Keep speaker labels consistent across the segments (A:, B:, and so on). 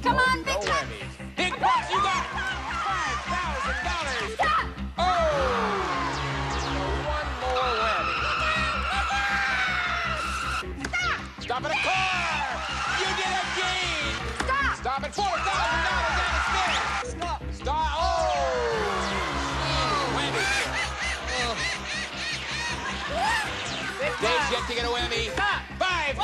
A: Come on, big
B: No
A: bucks.
B: whammies. Big bucks, you got it. $5,000.
A: Stop.
B: Oh! One more whammy.
A: Stop.
B: Stop at a car. You did a gain.
A: Stop.
B: Stop at $4,000 and a spin.
A: Stop.
B: Stop. Oh! Whammy. Dave's yet to get a whammy. $5,000.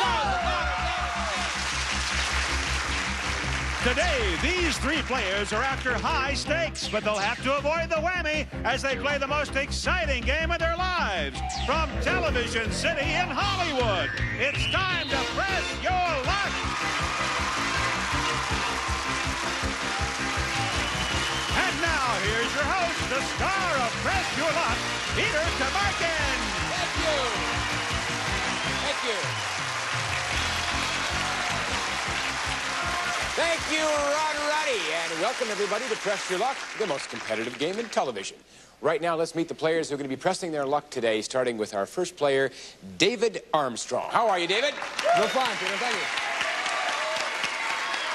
C: Today, these three players are after high stakes, but they'll have to avoid the whammy as they play the most exciting game of their lives. From Television City in Hollywood, it's time to press your luck. And now, here's your host, the star of Press Your Luck, Peter Tabarkin.
B: Thank you. Thank you. Thank you, Rod Roddy, and welcome everybody to Press Your Luck, the most competitive game in television. Right now, let's meet the players who are going to be pressing their luck today, starting with our first player, David Armstrong. How are you, David?
D: Real fine, Peter. Thank you.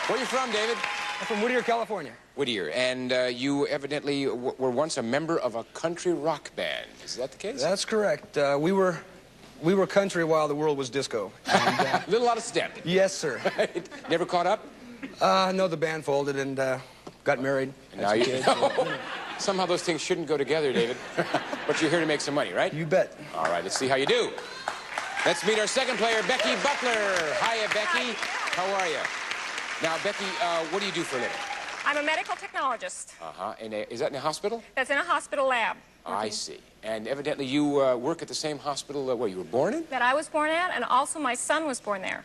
B: Where are you from, David?
D: I'm from Whittier, California.
B: Whittier, and you evidently were once a member of a country rock band. Is that the case?
D: That's correct. We were country while the world was disco. And,
B: A little out of step.
D: yes, sir.
B: Never caught up?
D: No, the band folded and got married.
B: And now you...
D: Kids.
B: Somehow those things shouldn't go together, David. But you're here to make some money, right?
D: You bet.
B: All right, let's see how you do. Let's meet our second player, Becky Butler. Hiya, Becky. How are you? Now, Becky, what do you do for a living?
E: I'm a medical technologist.
B: Uh-huh. Is that in a hospital?
E: That's in a hospital lab.
B: I see. And evidently you work at the same hospital where you were born in?
E: That I was born at, and also my son was born there.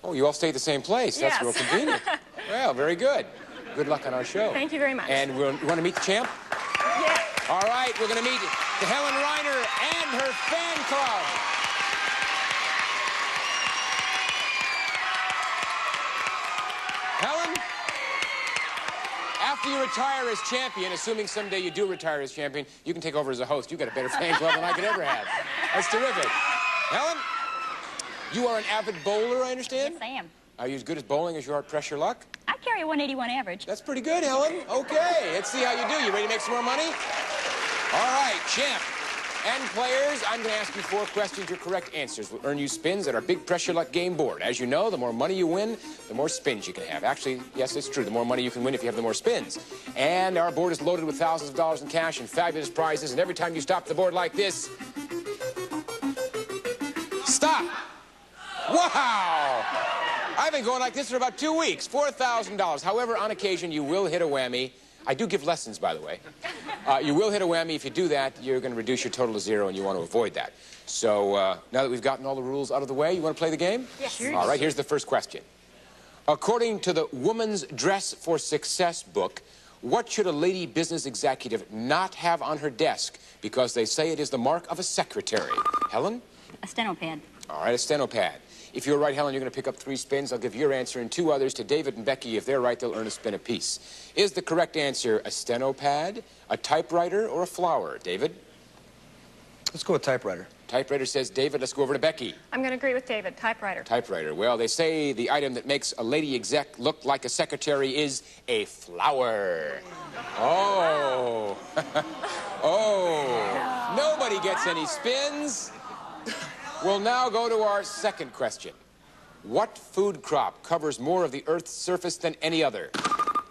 B: Oh, you all stay at the same place. That's
E: Yes.
B: real convenient. Well, very good. Good luck on our show.
E: Thank you very much.
B: And you want to meet the champ?
E: Yes.
B: All right, we're going to meet Helen Reiner and her fan club. Helen, after you retire as champion, assuming someday you do retire as champion, you can take over as a host. You've got a better fan club than I could ever have. That's terrific. Helen, you are an avid bowler, I understand?
F: Yes, I am.
B: Are you as good at bowling as you are at Press Your Luck?
F: I carry a 181 average.
B: That's pretty good, Helen. Okay, let's see how you do. You ready to make some more money? All right, champ and players, I'm going to ask you 4 questions. Your correct answers will earn you spins at our big Press Your Luck game board. As you know, the more money you win, the more spins you can have. Actually, yes, it's true. The more money you can win if you have the more spins. And our board is loaded with thousands of dollars in cash and fabulous prizes. And every time you stop the board like this... Stop! Wow! I've been going like this for about 2 weeks. $4,000. However, on occasion, you will hit a whammy. I do give lessons, by the way. You will hit a whammy. If you do that, you're going to reduce your total to 0, and you want to avoid that. So now that we've gotten all the rules out of the way, you want to play the game?
E: Yes.
F: Sure.
B: All right, here's the first question. According to the Woman's Dress for Success book, what should a lady business executive not have on her desk because they say it is the mark of a secretary? Helen?
F: A steno pad.
B: All right, a steno pad. If you're right, Helen, you're going to pick up 3 spins. I'll give your answer and 2 others to David and Becky. If they're right, they'll earn a spin apiece. Is the correct answer a steno pad, a typewriter, or a flower? David?
D: Let's go with typewriter.
B: Typewriter says David. Let's go over to Becky.
E: I'm going to agree with David. Typewriter.
B: Typewriter. Well, they say the item that makes a lady exec look like a secretary is a flower. Oh. Oh. Nobody gets any spins. We'll now go to our second question. What food crop covers more of the Earth's surface than any other?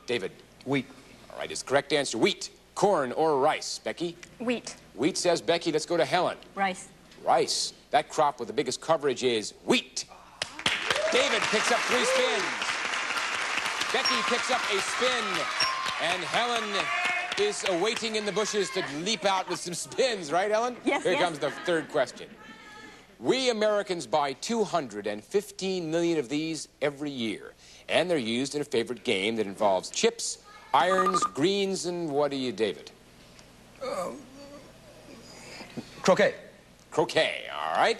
B: David.
D: Wheat.
B: All right, is the correct answer wheat, corn, or rice? Becky?
E: Wheat.
B: Wheat says Becky. Let's go to Helen.
F: Rice.
B: Rice. That crop with the biggest coverage is wheat. David picks up 3 spins. Becky picks up a spin. And Helen is awaiting in the bushes to leap out with some spins, right, Helen?
F: Yes,
B: Here
F: yes.
B: comes the third question. We Americans buy 215 million of these every year, and they're used in a favorite game that involves chips, irons, greens, and what are you, David?
D: Croquet.
B: Croquet, all right.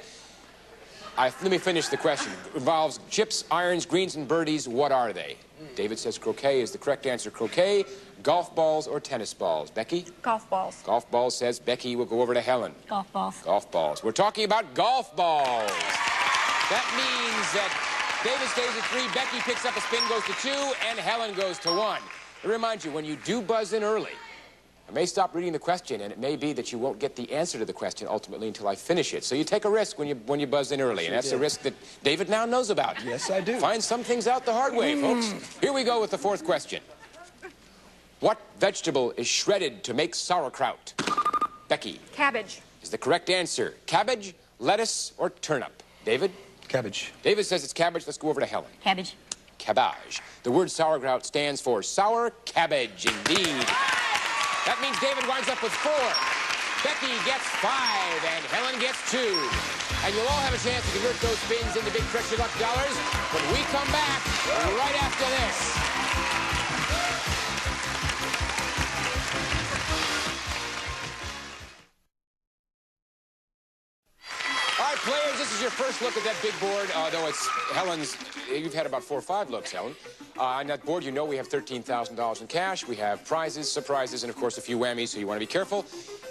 B: Let me finish the question. It involves chips, irons, greens, and birdies. What are they? David says croquet is the correct answer. Croquet, golf balls, or tennis balls? Becky?
E: Golf balls.
B: Golf balls says Becky. We'll go over to Helen.
F: Golf balls.
B: Golf balls. We're talking about golf balls. That means that David stays at 3, Becky picks up a spin, goes to 2, and Helen goes to 1. I remind you, when you do buzz in early, I may stop reading the question, and it may be that you won't get the answer to the question ultimately until I finish it. So you take a risk when you buzz in early, and that's a risk that David now knows about.
D: Yes, I do.
B: Find some things out the hard way, folks. Here we go with the 4th question. What vegetable is shredded to make sauerkraut? Becky.
E: Cabbage.
B: Is the correct answer cabbage, lettuce, or turnip? David?
D: Cabbage.
B: David says it's cabbage. Let's go over to Helen.
F: Cabbage.
B: Cabbage. The word sauerkraut stands for sour cabbage, indeed. That means David winds up with 4. Becky gets 5, and Helen gets 2. And you'll all have a chance to convert those spins into big Pressure Luck dollars when we come back right after this. All right, players, this is your first look at that big board, though it's Helen's. You've had about 4 or 5 looks, Helen. On that board, you know we have $13,000 in cash. We have prizes, surprises, and, of course, a few whammies, so you want to be careful.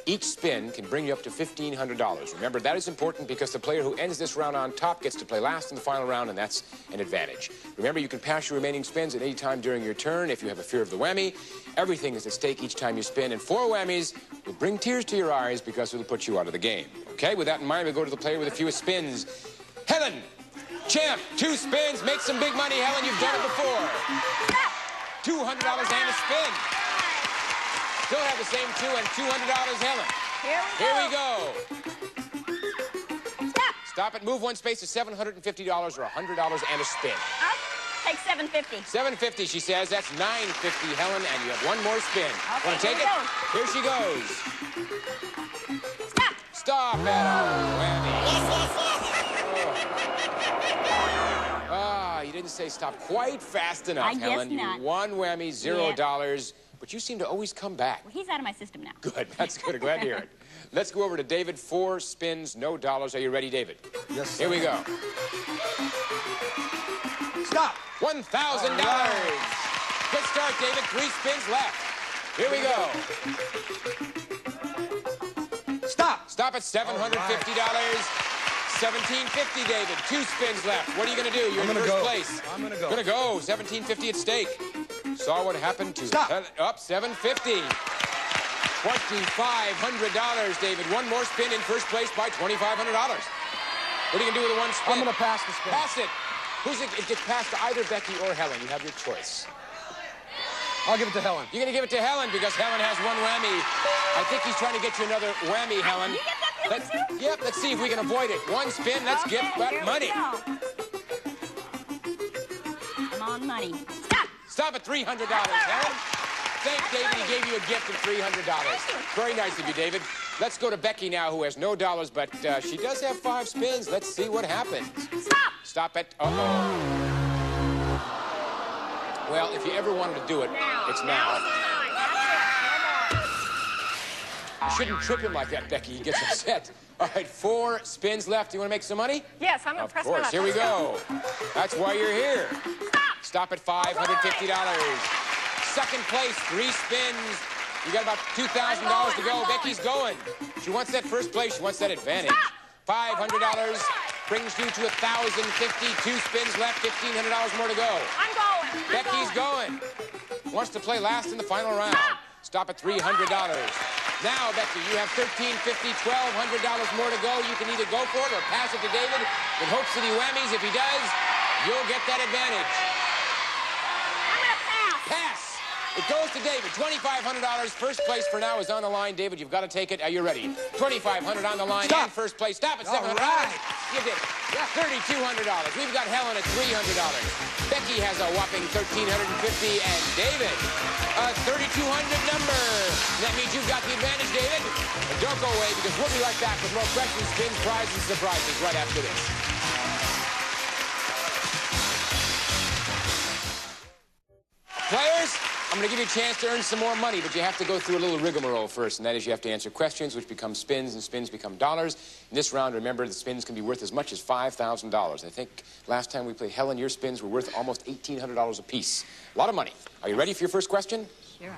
B: Each spin can bring you up to $1,500. Remember, that is important because the player who ends this round on top gets to play last in the final round, and that's an advantage. Remember, you can pass your remaining spins at any time during your turn if you have a fear of the whammy. Everything is at stake each time you spin, and 4 whammies will bring tears to your eyes because it'll put you out of the game. Okay, with that in mind, we'll go to the player with the fewest spins. Helen, champ, 2 spins, make some big money. Helen, you've done it before. $200 and a spin. Still have the same 2 and $200, Helen.
E: Here we go.
F: Stop.
B: Stop it. Move 1 space to $750 or $100 and a spin.
F: I'll take $750.
B: $750, she says. That's $950, Helen, and you have 1 more spin.
F: Okay,
B: Want to take
F: here
B: it?
F: we
B: Here she goes.
F: Stop.
B: Stop at a whammy. Ah, you didn't say stop quite fast enough,
F: I guess
B: Helen.
F: not.
B: You 1 whammy, $0. But you seem to always come back.
F: Well, he's out of my system now.
B: Good. That's good. I'm glad to hear it. Let's go over to David. 4 spins, no dollars. Are you ready, David?
D: Yes, sir.
B: Here we go.
D: Stop.
B: $1,000. Good start, David. 3 spins left. Here we go.
D: Stop.
B: Stop at $750. $1,750, David. 2 spins left. What are you going to do? You're in first place.
D: I'm going to go.
B: Going to go. $1,750 at stake. Saw what happened to...
D: Stop.
B: Up $750. $2,500, David. 1 more spin in first place by $2,500. What are you going to do with the 1 spin?
D: I'm going to pass the spin.
B: Pass it. It gets passed to either Becky or Helen. You have your choice.
D: I'll give it to Helen.
B: You're going to give it to Helen because Helen has 1 whammy. I think he's trying to get you another whammy, Helen.
F: You get that feeling too?
B: Yep, let's see if we can avoid it. 1 spin, let's
F: Okay,
B: get that
F: here
B: money.
F: we go. I'm on money. Stop.
B: Stop at $300, Helen. Thank David, he gave you a gift of $300. Very nice of you, David. Let's go to Becky now, who has no dollars, but she does have 5 spins. Let's see what happens.
F: Stop.
B: Stop at... Uh-oh. Well, if you ever wanted to do it, it's now. You shouldn't trip him like that, Becky. He gets upset. All right, 4 spins left. You want to make some money?
E: Yes, I'm going to press my luck.
B: Of course. Here we
E: Let's
B: go. That's why you're here. Stop at $550. Second place, 3 spins. You got about $2,000 to go. Becky's going. She wants that first place. She wants that advantage. $500 brings you to $1,050. 2 spins left, $1,500 more to go.
E: I'm going.
B: Becky's going. Wants to play last in the final round. Stop at $300. Now, Becky, you have $1,350, $1,200 more to go. You can either go for it or pass it to David in hopes that he whammies. If he does, you'll get that advantage.
F: I'm going to pass.
B: Pass. It goes to David. $2,500. First place for now is on the line. David, you've got to take it. Are you ready? $2,500 on the line.
D: Stop.
B: And first place. Stop at $700.
D: Right.
B: You did it. $3,200. We've got Helen at $300. Becky has a whopping $1,350. And David, a $3,200 number. That means you've got the advantage, David. And don't go away because we'll be right back with more questions, spins, prizes, and surprises right after this. Players, I'm going to give you a chance to earn some more money, but you have to go through a little rigmarole first, and that is you have to answer questions, which become spins, and spins become dollars. In this round, remember, the spins can be worth as much as $5,000. I think last time we played Helen, your spins were worth almost $1,800 apiece. A lot of money. Are you ready for your first question?
F: Sure.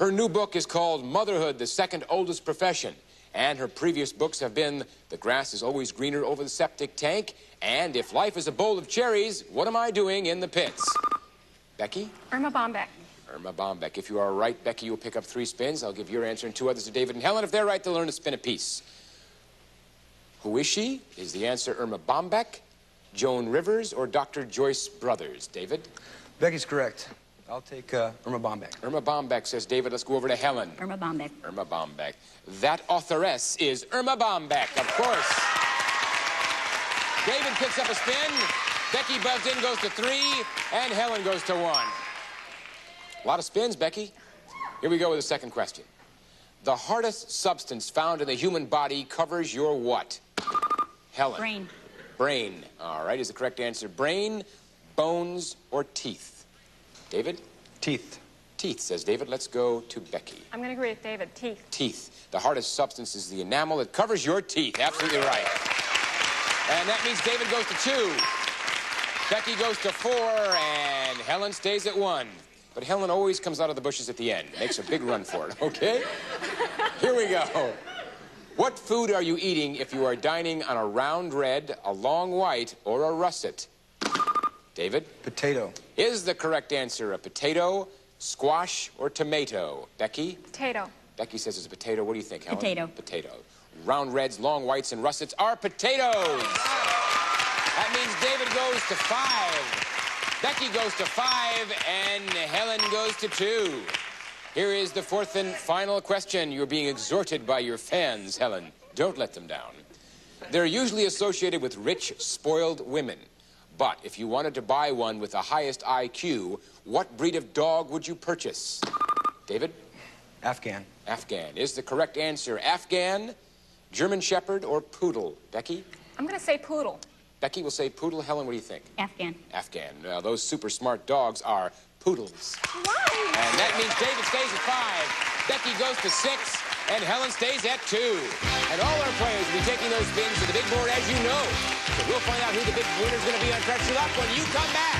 B: Her new book is called Motherhood, the Second Oldest Profession. And her previous books have been The Grass is Always Greener Over the Septic Tank and If Life is a Bowl of Cherries, What Am I Doing in the Pits? Becky?
E: Irma Bombeck.
B: Irma Bombeck. If you are right, Becky, you'll pick up 3 spins. I'll give your answer and 2 others to David and Helen. If they're right, they'll earn a spin apiece. Who is she? Is the answer Irma Bombeck, Joan Rivers, or Dr. Joyce Brothers? David?
D: Becky's correct. I'll take Irma Bombeck.
B: Irma Bombeck, says David. Let's go over to Helen.
F: Irma Bombeck.
B: Irma Bombeck. That authoress is Irma Bombeck, of course. David picks up a spin. Becky buzzed in, goes to 3, and Helen goes to 1. A lot of spins, Becky. Here we go with the second question. The hardest substance found in the human body covers your what? Helen.
F: Brain.
B: Brain. All right, is the correct answer brain, bones, or teeth? David?
D: Teeth.
B: Teeth, says David. Let's go to Becky.
E: I'm going to agree with David. Teeth.
B: Teeth. The hardest substance is the enamel that covers your teeth. Absolutely right. And that means David goes to 2. Becky goes to 4, and Helen stays at 1. But Helen always comes out of the bushes at the end. Makes a big run for it, okay? Here we go. What food are you eating if you are dining on a round red, a long white, or a russet? David?
D: Potato.
B: Is the correct answer a potato, squash, or tomato? Becky?
E: Potato.
B: Becky says it's a potato. What do you think, Helen?
F: Potato.
B: Potato. Round reds, long whites, and russets are potatoes. That means David goes to 5. Becky goes to 5, and Helen goes to 2. Here is the 4th and final question. You're being exhorted by your fans, Helen. Don't let them down. They're usually associated with rich, spoiled women. But if you wanted to buy one with the highest IQ, what breed of dog would you purchase? David?
D: Afghan.
B: Afghan. Is the correct answer Afghan, German Shepherd, or Poodle? Becky?
E: I'm going to say poodle.
B: Becky will say Poodle. Helen, what do you think?
F: Afghan.
B: Afghan. Those super smart dogs are poodles.
E: Why?
B: And that means David stays at 5, Becky goes to 6, and Helen stays at 2. And all our players will be taking those spins to the big board, as you know. So we'll find out who the big winner's going to be on Pressure Luck when you come back.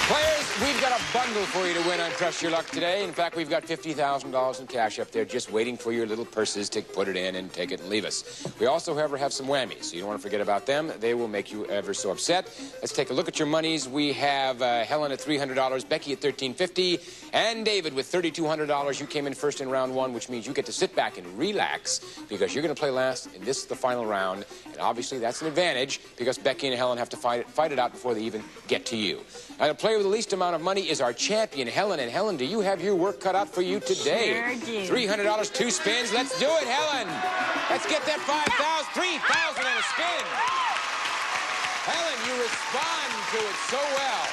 B: Players, we've got a bundle for you to win on Trust Your Luck today. In fact, we've got $50,000 in cash up there just waiting for your little purses to put it in and take it and leave us. We also, however, have some whammies, so you don't want to forget about them. They will make you ever so upset. Let's take a look at your monies. We have Helen at $300, Becky at $1,350, and David with $3,200. You came in first in round 1, which means you get to sit back and relax because you're going to play last, and this is the final round. And obviously, that's an advantage because Becky and Helen have to fight it out before they even get to you. Now, the player with the least amount of money is our champion, Helen. And Helen, do you have your work cut out for you today?
F: Sure do.
B: $300, 2 spins. Let's do it, Helen. Let's get that 5,000, 3,000 on a spin. Helen, you respond to it so well.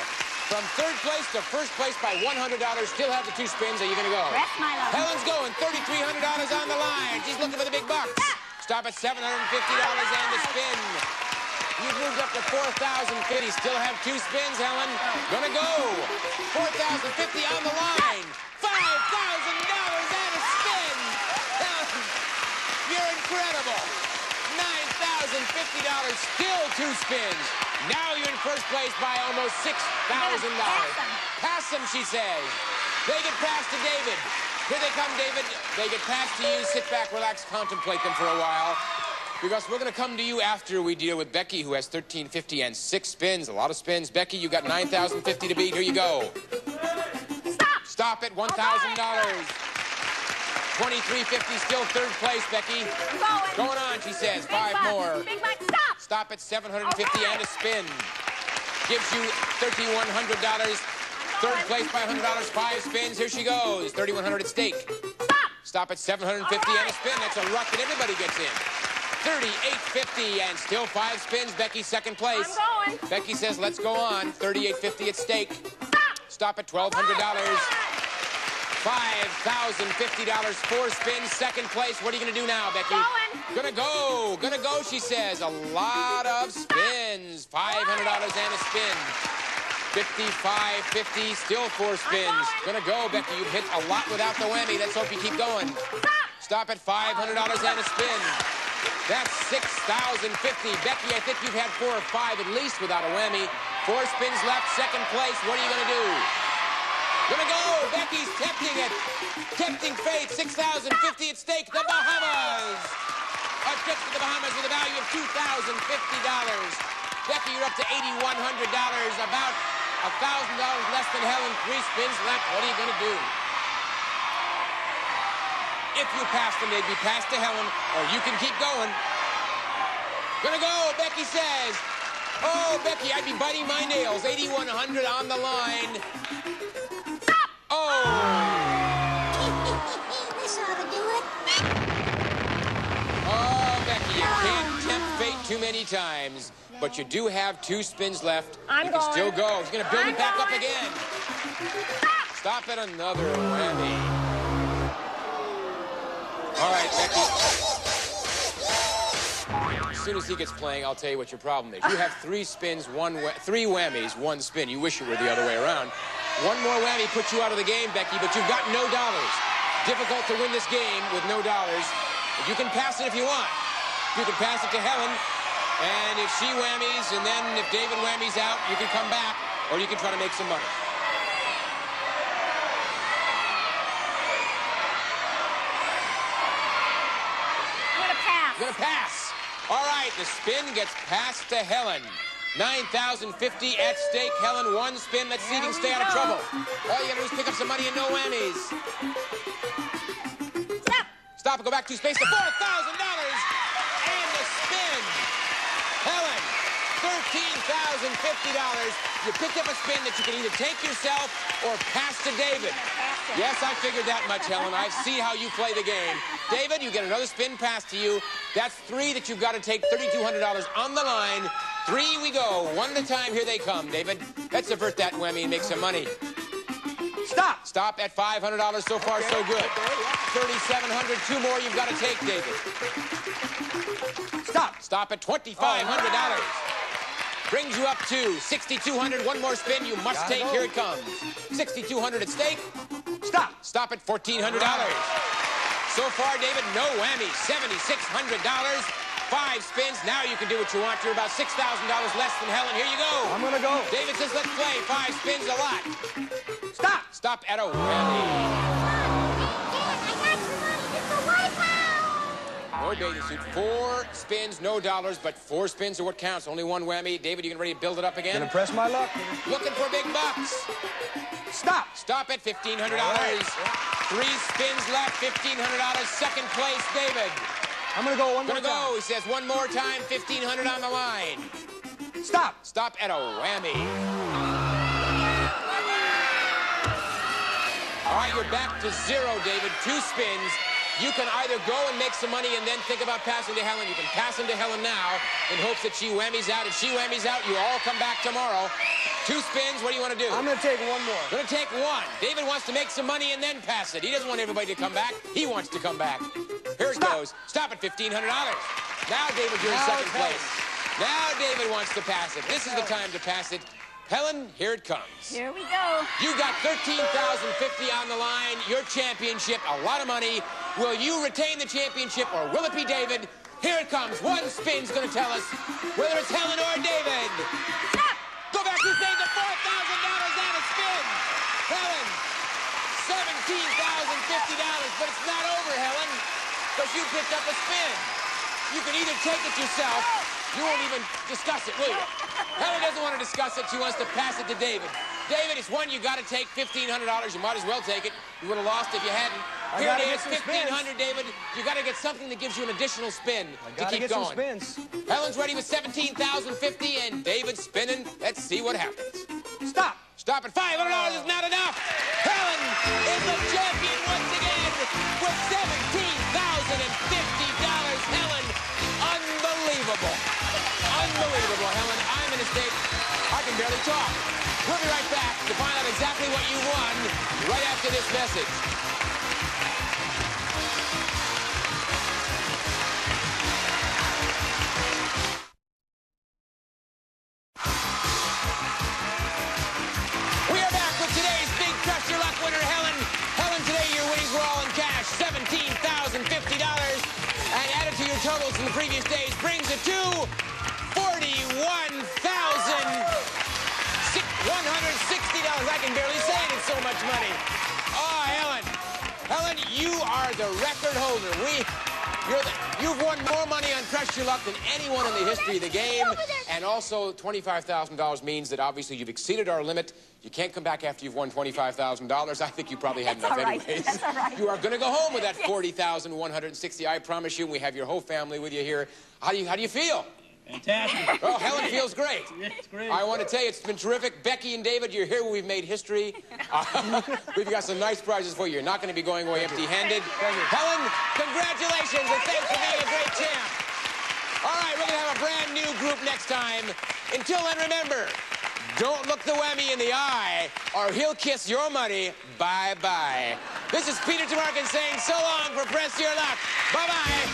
B: From 3rd place to 1st place by $100. Still have the 2 spins. Are you going to go?
F: Rest my love.
B: Helen's going. $3,300 on the line. She's looking for the big bucks. Stop at $750 and the spin. You've moved up to $4,050. Still have 2 spins, Helen. Gonna go. $4,050 on the line. $5,000 and a spin. Helen, you're incredible. $9,050. Still 2 spins. Now you're in 1st place by almost $6,000. Pass them, she says. They get past to David. Here they come, David. They get past to you. Sit back, relax, contemplate them for a while. Because we're going to come to you after we deal with Becky, who has $1,350 and 6 spins. A lot of spins. Becky, you got $9,050 to beat. Here you go.
E: Stop.
B: Stop at $1,000. $2,350, still 3rd place, Becky.
E: I'm going.
B: Going on, she says.
E: Big
B: 5
E: bucks.
B: more.
E: Big bucks. Stop.
B: Stop at $750 and a spin. Gives you $3,100. 3rd place by $100. 5 spins. Here she goes. $3,100 at stake.
E: Stop.
B: Stop at $750 and a spin. That's a ruck that everybody gets in. $3,850 and still 5 spins. Becky 2nd place.
E: I'm going.
B: Becky says, let's go on. $3,850 at stake. Stop at $1,200. $5,050, 4 spins, 2nd place. What are you going to do now, Becky?
E: Going.
B: Gonna go, she says. A lot of spins. $500 and a spin. $55.50, still 4 spins. Gonna go, Becky. You've hit a lot without the whammy. Let's hope you keep going. Stop at $500 and a spin. That's $6,050. Becky, I think you've had 4 or 5 at least without a whammy. 4 spins left, 2nd place. What are you gonna do? Gonna go. Becky's tempting it. Tempting fate. $6,050 at stake. The Bahamas. A trip to the Bahamas with a value of $2,050. Becky, you're up to $8,100. About $1,000 less than Helen. 3 spins left. What are you gonna do? If you pass them, they'd be passed to Helen, or you can keep going. Gonna go, Becky says. Oh, Becky, I'd be biting my nails. $8,100 on the line.
F: Stop!
B: Oh!
F: This ought to do it.
B: Oh, Becky, you can't tempt fate too many times. But you do have 2 spins left.
F: I'm
B: you can
F: going.
B: still go. He's gonna build
F: I'm
B: it back up
F: going.
B: again. Stop at another whammy. All right, Becky. As soon as he gets playing, I'll tell you what your problem is. You have 3 spins, 3 whammies, 1 spin. You wish it were the other way around. 1 more whammy puts you out of the game, Becky, but you've got no dollars. Difficult to win this game with no dollars. But you can pass it if you want. You can pass it to Helen, and if she whammies, and then if David whammies out, you can come back, or you can try to make some money. Gonna pass. All right, the spin gets passed to Helen. $9,050 at stake. Helen, 1 spin. Let's see if you can stay out of trouble. All you gotta do is pick up some money and no whammies.
F: Stop!
B: Stop and go back 2 space to $4,000. And the spin. Helen, $13,050. You picked up a spin that you can either take yourself or pass to David. Yes, I figured that much, Helen. I see how you play the game. David, you get another spin pass to you. That's 3 that you've got to take. $3,200 on the line. 3 we go. 1 at a time. Here they come, David. Let's avert that whammy and make some money.
D: Stop!
B: Stop at $500. So far, so good. $3,700. 2 more you've got to take, David.
D: Stop!
B: Stop at $2,500. Brings you up to $6,200. 1 more spin you must take. Here it comes. $6,200 at stake.
D: Stop!
B: Stop at $1,400. So far, David, no whammy. $7,600. 5 spins. Now you can do what you want. You're about $6,000 less than Helen. Here you go.
D: I'm gonna go.
B: David says, let's play. 5 spins a lot.
D: Stop!
B: Stop at a whammy. More bathing suit. 4 spins, no dollars, but 4 spins are what counts. Only 1 whammy. David, you can ready to build it up again?
D: Gonna press my luck.
B: Looking for big bucks.
D: Stop!
B: Stop at $1,500.
D: Right.
B: 3 spins left, $1,500. Second place, David.
D: I'm gonna go 1 more
B: Gonna
D: time.
B: go. He says 1 more time, $1,500 on the line.
D: Stop!
B: Stop at a whammy. All right, you're back to 0, David. 2 spins. You can either go and make some money and then think about passing to Helen. You can pass him to Helen now in hopes that she whammies out. If she whammies out, you all come back tomorrow. 2 spins, what do you want to do?
D: I'm gonna take 1 more.
B: Gonna take 1. David wants to make some money and then pass it. He doesn't want everybody to come back. He wants to come back. Here it goes. Stop at $1,500. Now, David, you're in second place. Now, David wants to pass it. This is the time to pass it. Helen, here it comes.
F: Here we go.
B: You got $13,050 on the line. Your championship, a lot of money. Will you retain the championship or will it be David? Here it comes. 1 spin's going to tell us whether it's Helen or David.
F: Stop!
B: Go back. You saved the $4,000 on a spin. Helen, $17,050. But it's not over, Helen, because you picked up a spin. You can either take it yourself. You won't even discuss it, will you? Helen doesn't want to discuss it. She wants to pass it to David. David, it's 1 you got to take. $1,500. You might as well take it. You would have lost if you hadn't. Here it is, $1,500, David. You got to get something that gives you an additional spin to keep going.
D: Some spins.
B: Helen's ready with $17,050, and David's spinning. Let's see what happens.
D: Stop!
B: Stop at $500 is not enough. Helen is the champion once again with $17,050. Helen, unbelievable. Unbelievable, Helen. I'm in a state I can barely talk. We'll be right back to find out exactly what you won right after this message. We are back with today's big pressure luck winner, Helen. Helen, today your winnings were all in cash, $17,050. And added to your totals from the previous days brings it to $41,160. I can barely say it, it's so much much money. Oh, Helen. Helen, you are the record holder. You've won more money on Press Your Luck than anyone in the history of the game. And also, $25,000 means that obviously you've exceeded our limit. You can't come back after you've won $25,000. I think you probably had enough anyways.
F: That's all right.
B: You are going to go home with that $40,160. I promise you. We have your whole family with you here. How do you feel?
A: Fantastic.
B: Well, Helen feels great.
A: It's great.
B: I want to tell you, it's been terrific. Becky and David, you're here. We've made history. We've got some nice prizes for you. You're not going to be going away empty-handed. Helen, congratulations, and thanks for being a great champ. All right, we're going to have a brand new group next time. Until then, remember, don't look the whammy in the eye, or he'll kiss your money bye-bye. This is Peter Tamarkin saying so long for Press Your Luck. Bye-bye.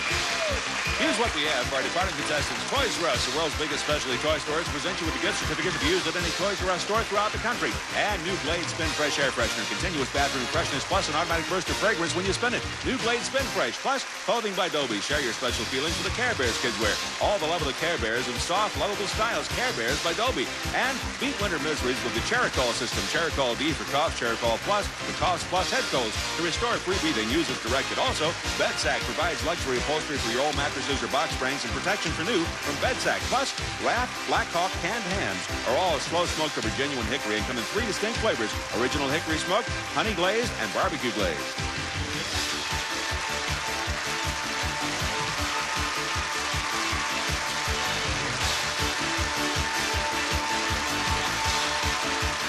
C: Here's what we have for our departing contestants. Toys R Us, the world's biggest specialty toy stores, present you with a gift certificate to be used at any Toys R Us store throughout the country. And new Glade Spin Fresh Air Freshener, continuous bathroom freshness, plus an automatic burst of fragrance when you spin it. New Glade Spin Fresh, plus clothing by Dobie. Share your special feelings with the Care Bears kids wear. All the love of the Care Bears in soft, lovable styles. Care Bears by Dobie. And beat winter miseries with the Chericol system. Chericol D for cough, Chericol Plus for coughs plus head colds. To restore free breathing, use as directed. Also, Bedsack provides luxury upholstery for your old mattresses or box springs and protection for new from Bedsack. Plus, Raft, Black Hawk canned hams are all slow smoked over genuine hickory and come in 3 distinct flavors: original hickory smoked, honey glazed, and barbecue glazed.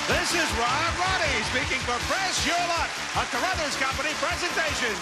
C: This is Rob Roddy speaking for Press Your Luck, a Carruthers Company presentation.